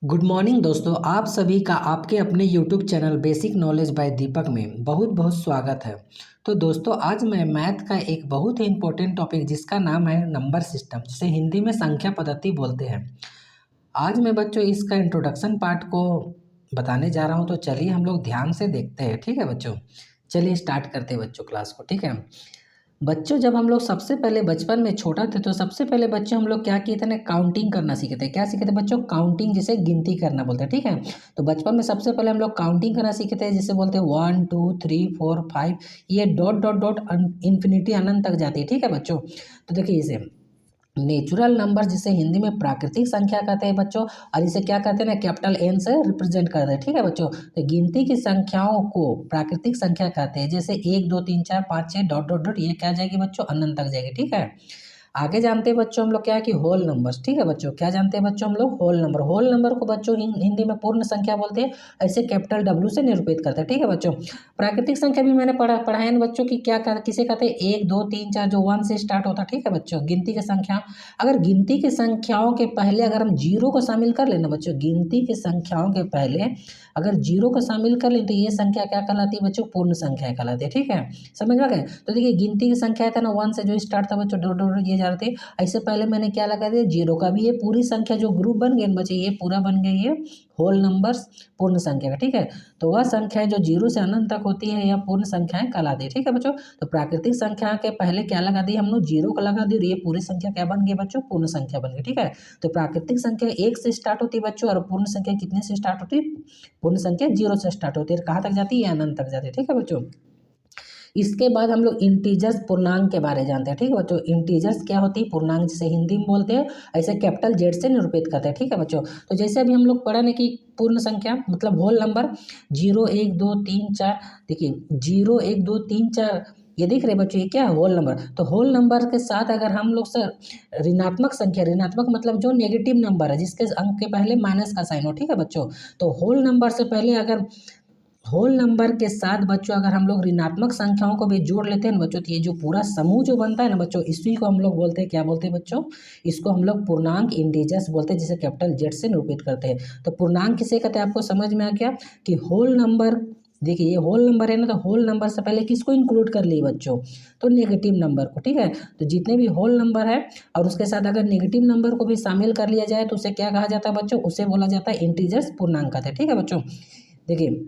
Good morning दोस्तों, आप सभी का आपके अपने YouTube channel basic knowledge by Deepak में बहुत बहुत स्वागत है। तो दोस्तों, आज मैं मैथ का एक बहुत ही इम्पोर्टेंट टॉपिक जिसका नाम है नंबर सिस्टम, जिसे हिंदी में संख्या पद्धति बोलते हैं। आज मैं बच्चों इसका इंट्रोडक्शन पार्ट को बताने जा रहा हूँ, तो चलिए हम लोग ध्यान से देखते हैं। ठीक है बच्चों, चलिए स्टार्ट करते हैं बच्चों क्लास को। ठीक है बच्चों, जब हम लोग सबसे पहले बचपन में छोटा थे तो सबसे पहले बच्चों हम लोग क्या किए थे ना, काउंटिंग करना सीखे थे। क्या सीखे थे बच्चों? काउंटिंग, जिसे गिनती करना बोलते हैं। ठीक है, तो बचपन में सबसे पहले हम लोग काउंटिंग करना सीखे थे, जिसे बोलते हैं 1 2 3 4 5, ये डॉट डॉट डॉट इन्फिनिटी अनंत तक जाती है। ठीक है बच्चों, तो देखिए इसे नेचुरल नंबर, जिसे हिंदी में प्राकृतिक संख्या कहते हैं बच्चों, और इसे क्या कहते हैं ना, कैपिटल एन से रिप्रेजेंट करते हैं। ठीक है बच्चों, तो गिनती की संख्याओं को प्राकृतिक संख्या कहते हैं। जैसे 1 2 3 4 5 6 डॉट डॉट डॉट, ये क्या जाएगी बच्चों? अनंत तक जाएगी। ठीक है, आगे जानते हैं बच्चों हम लोग क्या है कि होल नंबर्स। ठीक है बच्चों, क्या जानते हैं बच्चों हम लोग? होल नंबर को बच्चों हिंदी में पूर्ण संख्या बोलते हैं। ऐसे कैपिटल डब्ल्यू से निरूपित करते हैं। ठीक है बच्चों, प्राकृतिक संख्या भी मैंने पढ़ा है ना बच्चों की किसे कहते हैं? 1 2 3 4, जो 1 से स्टार्ट होता है। ठीक है बच्चों, गिनती की संख्या। अगर गिनती की संख्याओं के पहले अगर हम जीरो को शामिल कर लेना बच्चों, गिनती की संख्याओं के पहले अगर जीरो को शामिल कर लें तो ये संख्या क्या कहलाती है बच्चों? पूर्ण संख्या कहलाती है। ठीक है, समझ में आ गए? तो देखिए गिनती की संख्या था ना, 1 से जो स्टार्ट था बच्चों, डॉट डॉट ये जा रहे थे। ऐसे पहले मैंने क्या लगा दिया? जीरो का भी। ये पूरी संख्या जो ग्रुप बन गए बच्चे, ये पूरा बन गया ये होल नंबर्स, पूर्ण संख्या का। ठीक है, तो वह संख्या जो जीरो से अनंत तक होती है यह पूर्ण संख्याएं कहलाती है। ठीक है बच्चों, तो प्राकृतिक संख्या के पहले क्या लगा दी हम लोग? जीरो का लगा दी, और ये पूरी संख्या क्या बन गई बच्चों? पूर्ण संख्या बन गई। ठीक है, तो प्राकृतिक संख्या 1 से स्टार्ट होती है बच्चों, और पूर्ण संख्या कितने से स्टार्ट होती है? पूर्ण संख्या 0 से स्टार्ट होती है। कहाँ तक जाती है? अनंत तक जाती है। ठीक है बच्चों, इसके बाद हम लोग इंटीजर्स, पूर्णांक के बारे में जानते हैं। ठीक है बच्चों, इंटीजर्स क्या होती है? पूर्णांक, जिसे हिंदी में बोलते हैं, ऐसे कैपिटल जेड से निरूपित करते हैं। ठीक है बच्चों, तो जैसे अभी हम लोग पढ़ा ना कि पूर्ण संख्या मतलब होल नंबर 0 1 2 3 4, देखिए 0 1 2 3 4, ये दिख रहे बच्चों, ये क्या है? Whole number. तो होल नंबर के साथ अगर हम लोग सर ऋणात्मक संख्या, ऋणात्मक मतलब जो नेगेटिव नंबर है, जिसके अंक के पहले माइनस का साइन हो। ठीक है बच्चों, तो होल नंबर से पहले अगर होल नंबर के साथ बच्चों अगर हम लोग ऋणात्मक संख्याओं को भी जोड़ लेते हैं ना बच्चों, तो ये जो पूरा समूह जो बनता है ना बच्चों, इसी को हम लोग बोलते हैं, क्या बोलते हैं बच्चों? इसको हम लोग पूर्णांक, इंटीजर्स बोलते हैं, जिसे कैपिटल जेड से निरूपित करते हैं। तो पूर्णांक किसे कहते हैं? आपको समझ में आ गया कि होल नंबर। देखिए ये होल नंबर है ना, तो होल नंबर से पहले किसको इंक्लूड कर लिए बच्चों? तो नेगेटिव नंबर को। ठीक है, तो जितने भी होल नंबर है और उसके साथ अगर नेगेटिव नंबर को भी शामिल कर लिया जाए तो उसे क्या कहा जाता है बच्चों? उसे बोला जाता है इंटीजर्स, पूर्णांक कहते हैं। ठीक है बच्चों, देखिए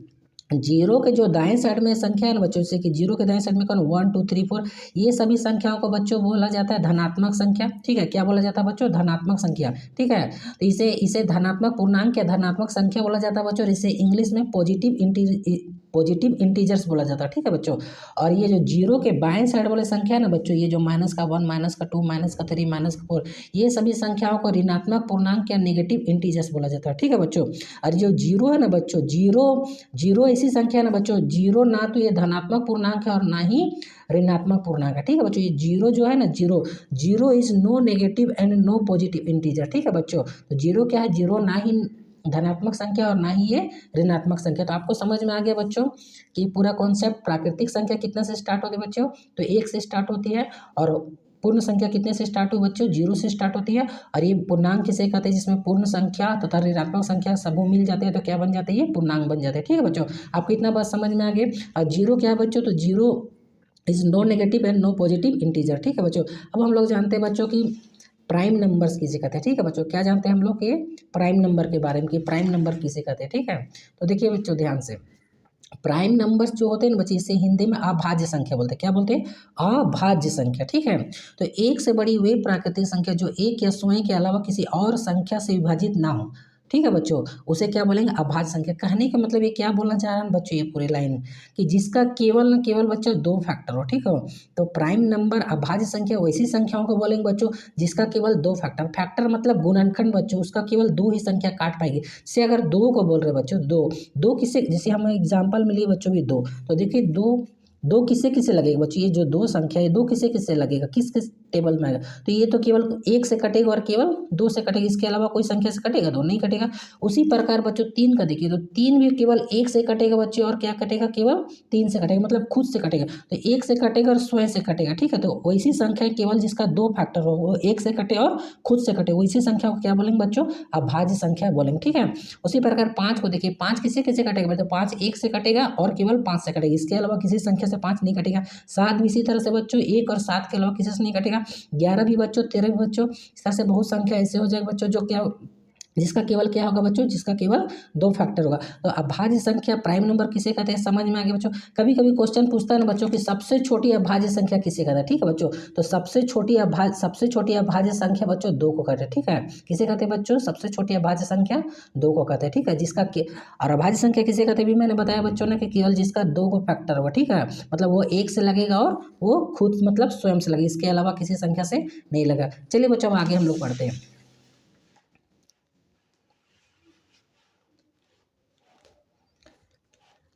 जीरो के जो दाएं साइड में संख्या है ना बच्चों, जैसे कि जीरो के दाएं साइड में कौन? 1 2 3 4, ये सभी संख्याओं को बच्चों बोला जाता है धनात्मक संख्या। ठीक है, क्या बोला जाता है बच्चों? धनात्मक संख्या। ठीक है, तो इसे इसे धनात्मक पूर्णांक या धनात्मक संख्या बोला जाता है बच्चों, इसे इंग्लिश में पॉजिटिव इंटीजर्स बोला जाता है। ठीक है बच्चों, और ये जो जीरो के बाएं साइड वाले संख्या है ना बच्चों, ये जो माइनस का 1 माइनस का 2 माइनस का 3 माइनस का 4, ये सभी संख्याओं को ऋणात्मक पूर्णांक या नेगेटिव इंटीजर्स बोला जाता है। ठीक है बच्चों, और जो जीरो है ना बच्चों, जीरो ऐसी संख्या है ना बच्चों, जीरो ना तो ये धनात्मक पूर्णांक है और ना ही ऋणात्मक पूर्णांक है। ठीक है बच्चों, ये जीरो जो है ना, zero zero is no negative and no positive integer. ठीक है बच्चों, तो जीरो क्या है? जीरो ना ही धनात्मक संख्या और ना ही ये ऋणात्मक संख्या। तो आपको समझ में आ गया बच्चों कि पूरा कॉन्सेप्ट। प्राकृतिक संख्या कितने से स्टार्ट होती है बच्चों? तो 1 से स्टार्ट होती है। और पूर्ण संख्या कितने से स्टार्ट हुई बच्चों? 0 से स्टार्ट होती है। और ये पूर्णांक किसे कहते हैं? जिसमें पूर्ण संख्या तथा ऋणात्मक संख्या समूह मिल जाते हैं तो क्या बन जाते हैं? ये पूर्णांक बन जाते हैं। ठीक है बच्चों, आपको इतना बात समझ में आ गया। और जीरो क्या है बच्चों? तो zero is no negative and no positive integer. ठीक है बच्चों, अब हम लोग जानते हैं बच्चों की प्राइम नंबर्स किसे कहते हैं। ठीक है बच्चों, क्या जानते हैं हम लोग ये प्राइम नंबर के बारे में कि प्राइम नंबर किसे कहते हैं? ठीक है, तो देखिए बच्चों ध्यान से, प्राइम नंबर्स जो होते हैं ना बच्चे, इसे हिंदी में अभाज्य संख्या बोलते हैं। क्या बोलते हैं? अभाज्य संख्या। ठीक है, तो एक से बड़ी वे प्राकृतिक संख्या जो एक या स्वयं के अलावा किसी और संख्या से विभाजित ना हो। ठीक है बच्चों, उसे क्या बोलेंगे? अभाज्य संख्या। कहने का मतलब ये क्या बोलना चाह रहा है बच्चों, ये पूरी लाइन कि जिसका केवल न केवल बच्चों 2 फैक्टर हो। ठीक हो, तो प्राइम नंबर अभाज्य संख्या वैसी संख्याओं को बोलेंगे बच्चों जिसका केवल 2 फैक्टर, फैक्टर मतलब गुणनखंड बच्चों, उसका केवल 2 ही संख्या काट पाएगी। से अगर 2 को बोल रहे बच्चों, दो किससे, जैसे हम एग्जाम्पल में लिए बच्चों भी 2, तो देखिए दो दो किससे किससे लगेगा बच्चों? ये जो 2 संख्या है, 2 किससे किससे लगेगा? किस किस टेबल में आएगा। तो ये तो केवल 1 से कटेगा और केवल 2 से कटेगा, इसके अलावा कोई संख्या से कटेगा तो नहीं कटेगा। उसी प्रकार बच्चों 3 का देखिए, तो 3 भी केवल 1 से कटेगा बच्चों, और क्या कटेगा, केवल 3 से कटेगा, मतलब खुद से कटेगा। तो 1 से कटेगा और स्वयं से कटेगा, ठीक है। तो वैसी संख्या केवल जिसका 2 फैक्टर हो, वो 1 से कटे और खुद से कटे, वैसी संख्या को क्या बोलेंगे बच्चों, अभाज्य संख्या बोलेंगे, ठीक है। उसी प्रकार 5 को देखिए, 5 किसे कैसे कटेगा, तो 5 1 से कटेगा और केवल 5 से कटेगा, इसके अलावा किसी संख्या से 5 नहीं कटेगा। 7 भी इसी तरह से बच्चों, 1 और 7 के अलावा किसी से नहीं कटेगा। 11 भी बच्चों, 13 भी बच्चों, इस तरह से बहुत संख्या ऐसे हो जाएगा बच्चों जो क्या, जिसका केवल क्या होगा बच्चों, जिसका केवल 2 फैक्टर होगा। तो अभाज्य संख्या प्राइम नंबर किसे कहते हैं, समझ में आ गया बच्चों। कभी कभी क्वेश्चन पूछता है ना बच्चों कि सबसे छोटी अभाज्य संख्या किसे कहते हैं, ठीक है बच्चों। तो सबसे छोटी अभाज्य संख्या बच्चों 2 को कहते हैं, ठीक है। किसे कहते हैं बच्चों, सबसे छोटी अभाज्य संख्या 2 को कहते हैं, ठीक है। और अभाज्य संख्या किसे कहते हैं भी मैंने बताया बच्चों ने, कि केवल जिसका 2 को फैक्टर होगा, ठीक है। मतलब वो 1 से लगेगा और वो खुद मतलब स्वयं से लगेगा, इसके अलावा किसी संख्या से नहीं लगा। चलिए बच्चों आगे हम लोग बढ़ते हैं।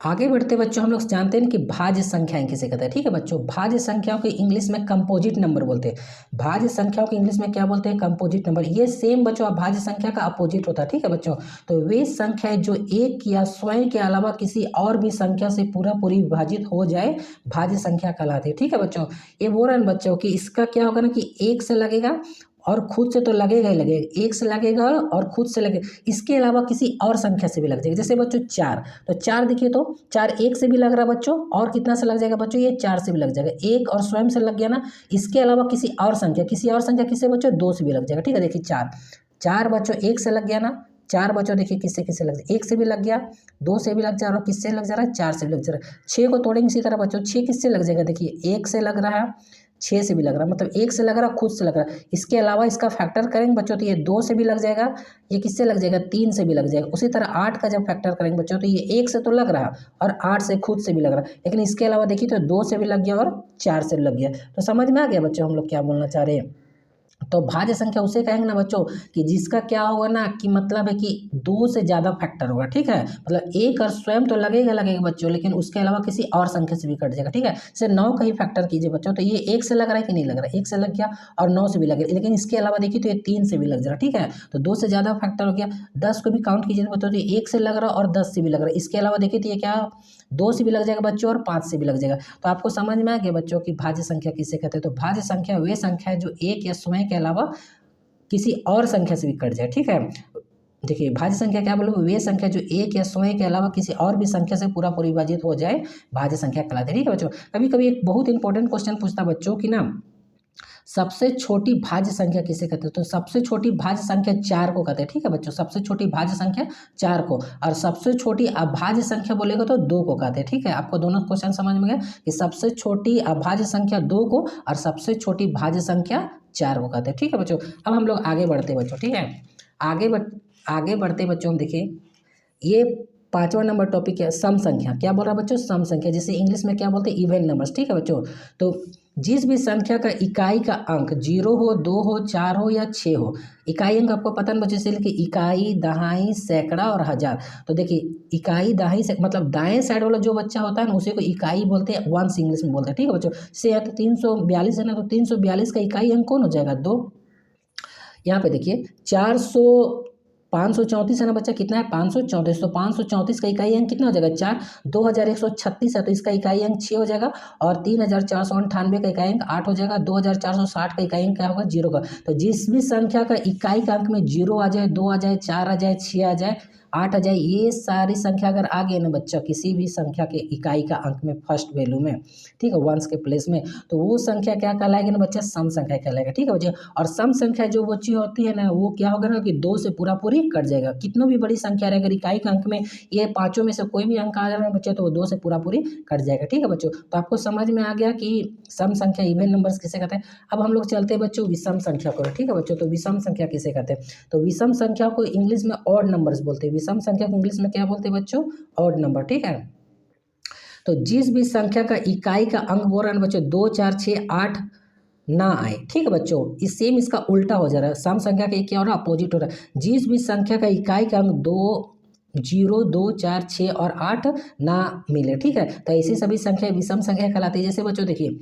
आगे बढ़ते बच्चों हम लोग जानते हैं कि भाज्य संख्याएं किसे कहते हैं, ठीक है बच्चों। भाज्य संख्याओं को इंग्लिश में कंपोजिट नंबर बोलते हैं। भाज्य संख्याओं को इंग्लिश में क्या बोलते हैं, कंपोजिट नंबर। ये सेम बच्चों अभाज्य संख्या का अपोजिट होता है, ठीक है बच्चों। तो वे संख्याएं जो एक या स्वयं के अलावा किसी और भी संख्या से पूरी विभाजित हो जाए, भाज्य संख्या कहलाती है, ठीक है बच्चों। ये बोल रहे हैं बच्चों कि इसका क्या होगा ना, कि 1 से लगेगा और खुद से तो लगेगा ही लगेगा, 1 से लगेगा और खुद से लगेगा, इसके अलावा किसी और संख्या से भी लग जाएगा। जैसे बच्चों 4, तो 4 देखिए, तो 4 1 से भी लग रहा है बच्चों, और कितना से लग जाएगा बच्चों, ये 4 से भी लग जाएगा। 1 और स्वयं से लग गया ना, इसके अलावा किसी और संख्या किससे बच्चों, 2 से भी लग जाएगा, ठीक है। देखिए 4 बच्चों 1 से लग गया ना, 4 बच्चों देखिए किससे किससे लग जाए, 1 से भी लग गया, 2 से भी लग जा रहा है, किससे लग जा रहा है, 4 से भी लग जा रहा है। 6 को तोड़ेंगे इसी तरह बच्चों, 6 किससे लग जाएगा, देखिए 1 से लग रहा है, 6 से भी लग रहा है, मतलब 1 से लग रहा है, खुद से लग रहा है। इसके अलावा इसका फैक्टर करेंगे बच्चों तो ये 2 से भी लग जाएगा, ये किससे लग जाएगा, 3 से भी लग जाएगा। उसी तरह 8 का जब फैक्टर करेंगे बच्चों तो ये 1 से तो लग रहा है और 8 से खुद से भी लग रहा है, लेकिन इसके अलावा देखिए तो 2 से भी लग गया और 4 से भी लग गया। तो समझ में आ गया बच्चों हम लोग क्या बोलना चाह रहे हैं। तो भाज्य संख्या उसे कहेंगे ना बच्चों कि जिसका क्या होगा ना, कि मतलब है कि 2 से ज़्यादा फैक्टर होगा, ठीक है। मतलब 1 और स्वयं तो लगेगा बच्चों, लेकिन उसके अलावा किसी और संख्या से भी कट जाएगा, ठीक है। जैसे 9 का ही फैक्टर कीजिए बच्चों, तो ये 1 से लग रहा है कि नहीं लग रहा है, 1 से लग गया और 9 से भी लग गया, लेकिन इसके अलावा देखिए तो ये 3 से भी लग जा रहा है, ठीक है। तो 2 से ज़्यादा फैक्टर हो गया। 10 को भी काउंट कीजिए बच्चों, तो 1 से लग रहा है और 10 से भी लग रहा है, इसके अलावा देखिए तो ये क्या, 2 से भी लग जाएगा बच्चों और 5 से भी लग जाएगा। तो आपको समझ में आ गया बच्चों कि भाज्य संख्या किसे कहते हैं। तो भाज्य संख्या वे संख्या है जो एक या स्वयं के अलावा किसी और संख्या से भी कट जाए, ठीक है। देखिए भाज्य संख्या क्या बोलोगे, वे संख्या जो एक या स्वयं के अलावा किसी और भी संख्या से पूरी विभाजित हो जाए, भाज्य संख्या कहलाती है, ठीक है बच्चों। कभी कभी एक बहुत इंपॉर्टेंट क्वेश्चन पूछता बच्चों कि ना, सबसे छोटी भाज्य संख्या किसे कहते हैं। तो सबसे छोटी भाज्य संख्या 4 को कहते हैं, ठीक है बच्चों। सबसे छोटी भाज्य संख्या 4 को, और सबसे छोटी अभाज्य संख्या बोलेगा तो 2 को कहते हैं, ठीक है। आपको दोनों क्वेश्चन समझ में गए कि सबसे छोटी अभाज्य संख्या 2 को और सबसे छोटी भाज्य संख्या 4 को कहते हैं, ठीक है बच्चों। अब हम लोग आगे बढ़ते बच्चों, ठीक है। आगे बढ़ते बच्चों, हम देखिए ये 5वां नंबर टॉपिक है सम संख्या। क्या बोल रहा है बच्चों, सम संख्या, जिसे इंग्लिश में क्या बोलते हैं, इवन नंबर्स, ठीक है बच्चों। तो जिस भी संख्या का इकाई का अंक 0 हो, 2 हो, 4 हो या 6 हो, इकाई अंक आपको पता नहीं बच्चों, जैसे कि इकाई, दहाई, सैकड़ा और हजार। तो देखिए इकाई, दहाई से मतलब दाएं साइड वाला जो बच्चा होता है ना, उसी को इकाई बोलते हैं, वंस इंग्लिश में बोलते हैं, ठीक है बच्चों। से तो 342 है ना, तो 342 का इकाई अंक कौन हो जाएगा, 2। यहाँ पे देखिए 534 है ना बच्चा, कितना है 534, तो 534 का इकाई अंक कितना हो जाएगा, 4। 2136 है तो इसका इकाई अंक 6 हो जाएगा, और 3498 का इकाई अंक 8 हो जाएगा। 2460 का इकाई अंक क्या होगा, 0 का। तो जिस भी संख्या का इकाई का अंक में 0 आ जाए, 2 आ जाए, 4 आ जाए, 6 आ जाए, 8 आ जाए, ये सारी संख्या अगर आ गई ना बच्चा किसी भी संख्या के इकाई का अंक में फर्स्ट वैल्यू में, ठीक है, वंस के प्लेस में, तो वो संख्या क्या कहलाएगी ना बच्चा, सम संख्या कहलाएगा, ठीक है बच्चे। और सम संख्या जो बच्ची होती है ना, वो क्या होगा ना कि 2 से पूरी कट जाएगा। कितनों भी बड़ी संख्या रहे, अगर इकाई का अंक में ये पाँचों में से कोई भी अंक आ रहा है बच्चे, तो वो 2 से पूरी कट जाएगा, ठीक है बच्चों। तो आपको समझ में आ गया कि सम संख्या, इवन नंबर्स किसे कहते हैं। अब हम लोग चलते हैं बच्चों विषम संख्या को, ठीक है बच्चों। तो विषम संख्या किसे कहते हैं, तो विषम संख्या को इंग्लिश में ऑड नंबर्स बोलते हैं। विषम संख्या को इंग्लिश में क्या बोलते हैं बच्चों, ऑड नंबर, ठीक है। तो जिस भी संख्या का इकाई का अंक बोल रहा है बच्चों 2, 4, 6, 8 ना आए, ठीक है बच्चों, इस सेम इसका उल्टा हो जा रहा है, सम संख्या का क्या हो रहा है, अपोजिट हो रहा है। जिस भी संख्या का इकाई का अंक 2, 0, 2, 4, 6 और 8 ना मिले, ठीक है, तो ऐसी सभी संख्या विषम संख्या कहलाती है। जैसे बच्चों देखिए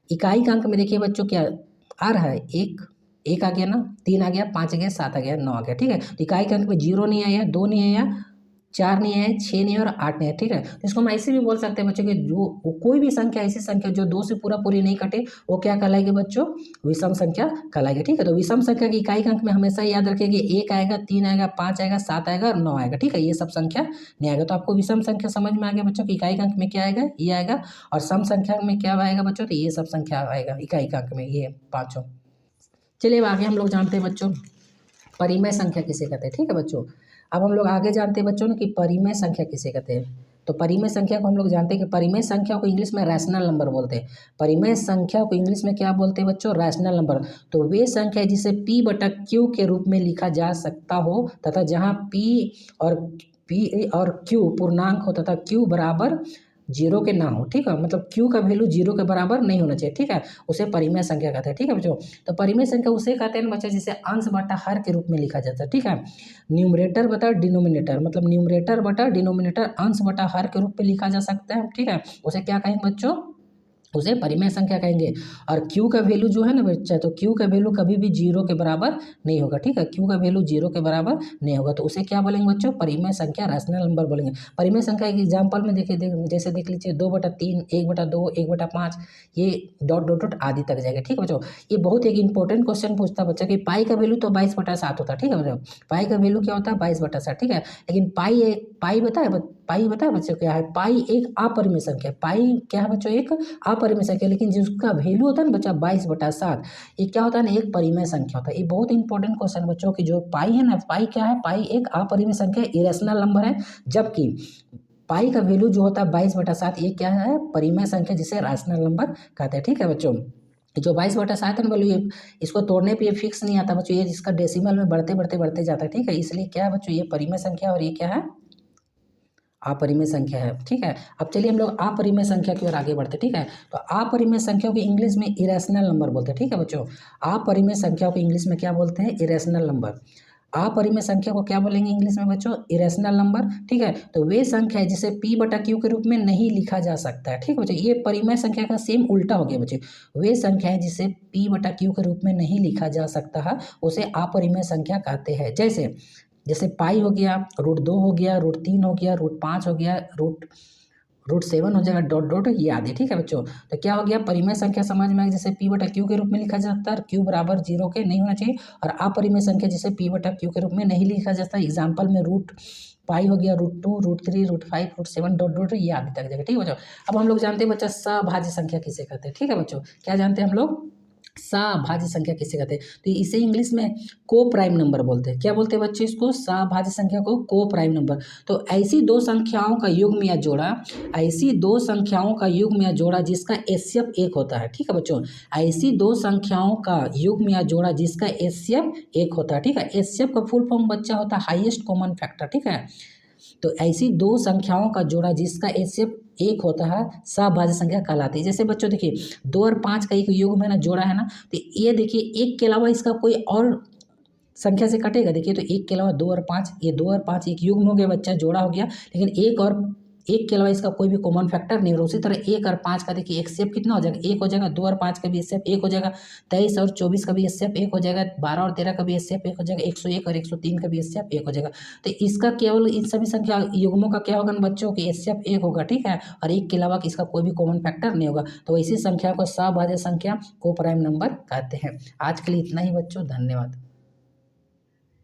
इकाई का अंक में देखिए बच्चों क्या आ रहा है एक, एक आ गया ना, 3 आ गया, 5 आ गया, 7 आ गया, 9 आ गया, ठीक है। तो इकाई के अंक में 0 नहीं आया, 2 नहीं आया, 4 नहीं आया, 6 नहीं आया और 8 नहीं आया, ठीक है। तो इसको हम ऐसे भी बोल सकते हैं बच्चों कि जो कोई भी संख्या, ऐसी संख्या जो 2 से पूरा पूरी नहीं कटे, वो क्या कहलाएगी बच्चों? विषम संख्या कहलाएगी, ठीक है। तो विषम संख्या की इकाई के अंक में हमेशा याद रखेंगे 1 आएगा, 3 आएगा, 5 आएगा, 7 आएगा और 9 आएगा, ठीक है। ये सब संख्या नहीं आएगा। तो आपको विषम संख्या समझ में आ गया बच्चों की इकाई के अंक में क्या आएगा, ये आएगा, और सम संख्या में क्या आएगा बच्चों? तो ये सब संख्या आएगा इकाई के अंक में, ये पाँचों। चलिए अब आगे हम लोग जानते हैं बच्चों परिमेय संख्या किसे कहते हैं, ठीक है बच्चों। अब हम लोग आगे जानते हैं बच्चों कि परिमेय संख्या किसे कहते हैं। तो परिमेय संख्या को हम लोग जानते हैं कि परिमेय संख्या को इंग्लिश में रैशनल नंबर बोलते हैं। परिमेय संख्या को इंग्लिश में क्या बोलते हैं बच्चों? Rational number. तो वे संख्या जिसे p बटा q के रूप में लिखा जा सकता हो तथा जहाँ p और q पूर्णांक हो तथा q बराबर 0 के ना हो, ठीक है। मतलब q का वैल्यू 0 के बराबर नहीं होना चाहिए, ठीक है। उसे परिमेय संख्या कहते हैं, ठीक है बच्चों। तो परिमेय संख्या उसे कहते हैं बच्चों जिसे अंश बटा हर के रूप में लिखा जाता है, ठीक है। न्यूमरेटर बटा डिनोमिनेटर, मतलब न्यूमरेटर बटा डिनोमिनेटर अंश बटा हर के रूप में लिखा जा सकता है, ठीक है। उसे क्या कहेंगे बच्चों? उसे परिमेय संख्या कहेंगे। और q का वैल्यू जो है ना बच्चा, तो q का वैल्यू कभी भी 0 के बराबर नहीं होगा, ठीक है। q का वैल्यू 0 के बराबर नहीं होगा, तो उसे क्या बोलेंगे बच्चों? परिमेय संख्या, रैशनल नंबर बोलेंगे। परिमेय संख्या एक एग्जाम्पल में देखिए, जैसे देख लीजिए 2/3, 1/2, 1/5, ये डॉट डॉट डॉट आदि तक जाएगा, ठीक है बच्चों। ये बहुत एक इंपॉर्टेंट क्वेश्चन पूछता है बच्चा कि पाई का वैल्यू तो 22/7 होता है, ठीक है बच्चों। पाई का वैल्यू क्या होता है? 22/7, ठीक है। लेकिन पाई बताए बच्चों क्या है? पाई एक अपरिमेय संख्या है। पाई क्या है बच्चों? एक अपरिमेय संख्या, लेकिन जिसका वैल्यू होता है ना बच्चा 22/7, ये क्या होता है ना? एक परिमेय संख्या होता है। ये बहुत इंपॉर्टेंट क्वेश्चन बच्चों की जो पाई है ना, पाई क्या है? पाई एक अपरिमेय संख्या, इरेशनल नंबर है, जबकि पाई का वैल्यू जो होता है 22/7, ये क्या है? परिमेय संख्या, जिसे रैशनल नंबर कहते हैं, ठीक है बच्चों। जो 22/7 है ना वैल्यू, ये इसको तोड़ने पे ये फिक्स नहीं आता बच्चों, ये इसका डेसिमल में बढ़ते बढ़ते बढ़ते जाता है, ठीक है। इसलिए क्या है बच्चों? ये परिमेय संख्या और ये क्या है? अपरिमेय संख्या है, ठीक है। अब चलिए हम लोग अपरिमेय संख्या की ओर आगे बढ़ते हैं, ठीक है। तो अपरिमेय संख्या को इंग्लिश में इरेशनल नंबर बोलते हैं, ठीक है बच्चों। अपरिमेय संख्या को इंग्लिश में क्या बोलते हैं? Irrational number. अपरिमेय संख्या को क्या बोलेंगे इंग्लिश में बच्चों? इरेशनल नंबर, ठीक है। तो वे संख्या है जिसे p बटा q के रूप में नहीं लिखा जा सकता है, ठीक है बच्चों। ये परिमेय संख्या का सेम उल्टा हो गया बच्चों। वे संख्या है जिसे p बटा q के रूप में नहीं लिखा जा सकता है, उसे अपरिमेय संख्या कहते हैं। जैसे पाई हो गया, √2 हो गया, √3 हो गया, √5 हो गया, √7 हो जाएगा, डॉट डॉट ये आदि, ठीक है बच्चों। तो क्या हो गया? परिमेय संख्या समझ में आई, जैसे p बटा q के रूप में लिखा जा सकता है, q बराबर 0 के नहीं होना चाहिए। और अपरिमेय संख्या जिसे p बटा q के रूप में नहीं लिखा जाता, एग्जाम्पल में पाई हो गया, √2, √3, √5, √7 डॉट डॉट ये आदि तक जाएगा, ठीक है बच्चों। अब हम लोग जानते हैं बच्चा सभाज्य संख्या किसे कहते हैं, ठीक है बच्चों। क्या जानते हैं हम लोग? सभाज्य संख्या किसे कहते हैं? तो इसे इंग्लिश में को प्राइम नंबर बोलते हैं। क्या बोलते हैं बच्चे इसको? सभाज्य संख्या को को प्राइम नंबर। तो ऐसी दो संख्याओं का युग्म या जोड़ा, ऐसी दो संख्याओं का युग्म या जोड़ा जिसका एचसीएफ 1 होता है, ठीक है बच्चों। ऐसी दो संख्याओं का युग्म या जोड़ा जिसका एचसीएफ 1 होता है, ठीक है। एचसीएफ का फुल फॉर्म बच्चा होता है हाईएस्ट कॉमन फैक्टर, ठीक है। तो ऐसी दो संख्याओं का जोड़ा जिसका एचसीएफ 1 होता है, सभाज्य संख्या कहलाती है। जैसे बच्चों देखिए 2 और 5 का एक युग्म है ना, जोड़ा है ना, तो ये देखिए 1 के अलावा इसका कोई और संख्या से कटेगा। देखिए तो 1 के अलावा 2 और 5, ये 2 और 5 एक युग्म हो गया बच्चा, जोड़ा हो गया, लेकिन 1 के अलावा इसका कोई भी कॉमन फैक्टर नहीं हो रहा। उसी तरह 1 और 5 का देखिए एचसीएफ कितना हो जाएगा? 1 हो जाएगा। 2 और 5 का भी एचसीएफ 1 हो जाएगा। 23 और 24 का भी एचसीएफ 1 हो जाएगा। 12 और 13 का भी एचसीएफ 1 हो जाएगा। 101 और 103 का भी एचसीएफ 1 हो जाएगा। तो इसका केवल इन सभी संख्या युग्मों का क्या होगा ना बच्चों की? एचसीएफ 1 होगा, ठीक है। और 1 के अलावा इसका कोई भी कॉमन फैक्टर नहीं होगा। तो ऐसी संख्या को सभाज्य संख्या, को प्राइम नंबर कहते हैं। आज के लिए इतना ही बच्चों, धन्यवाद।